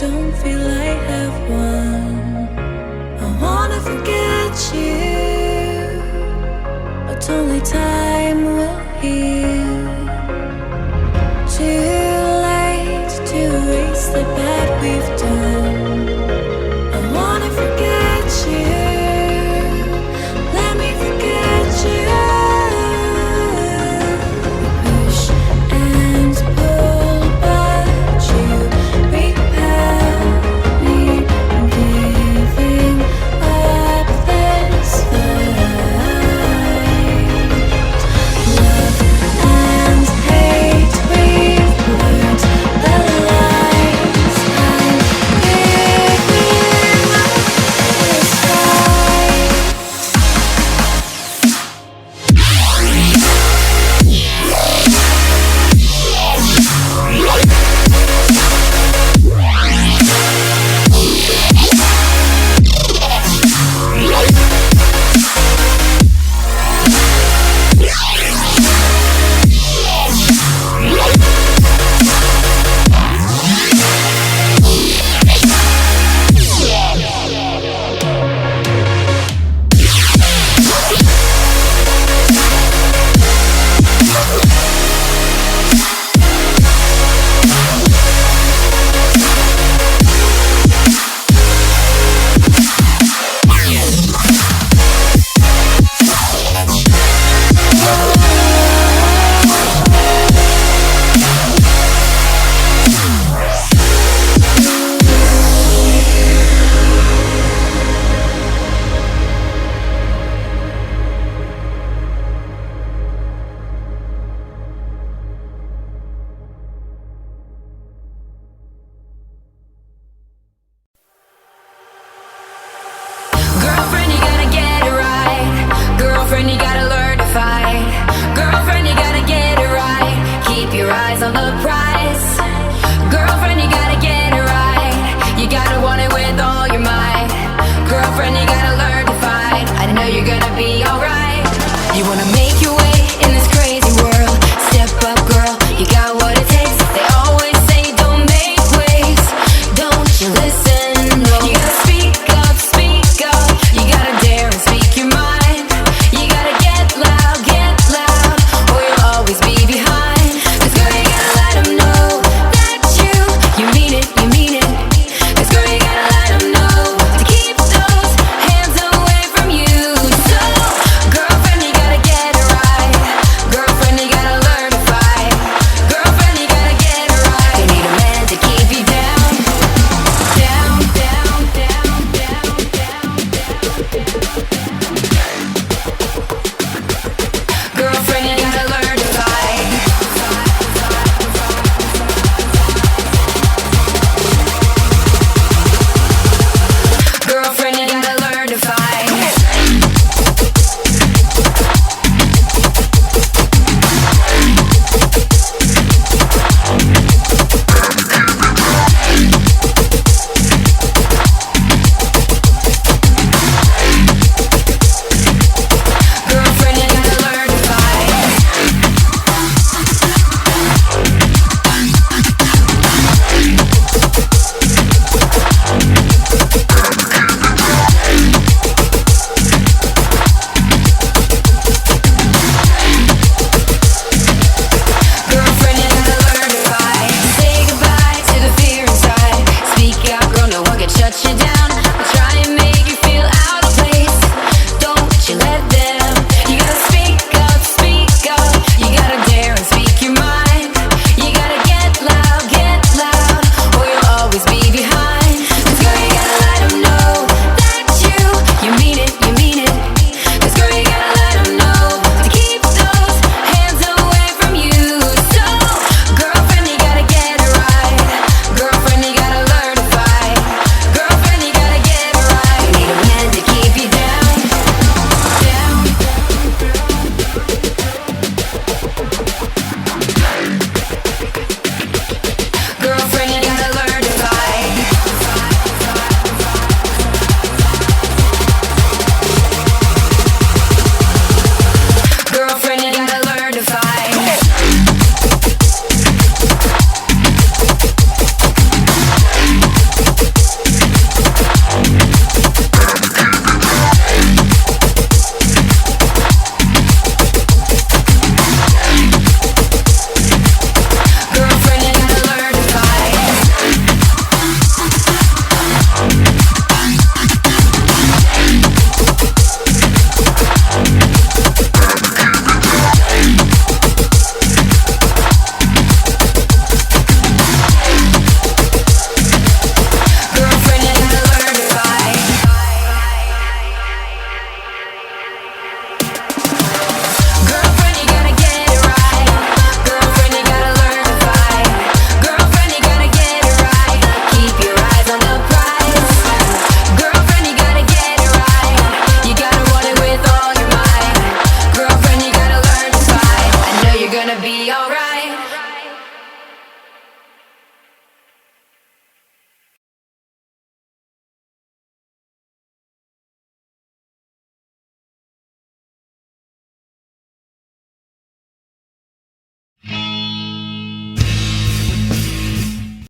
don't feel I have one. I wanna forget you, but only time will heal. Too late to erase the bad we've done. I wanna forget you, let me forget you. Push and pull, but you repel me, giving up this fight. Love and hate, we've blurred the lines. I'm giving up this fight. Girlfriend, you gotta get it right. Girlfriend, you gotta learn to fight. Girlfriend, you gotta get it right. Keep your eyes on the prize. Girlfriend, you gotta get it right. You gotta want it with all your might. Girlfriend, you gotta learn to fight. I know you're gonna be alright. You wanna make your way in this crazy world. Step up, girl, you got what it takes. They always say don't make waves. Don't you listen? No. You gotta speak up, speak up. You gotta dare and speak your mind. You gotta get loud, or you'll always be behind. 'Cause girl, you gotta let 'em be alright.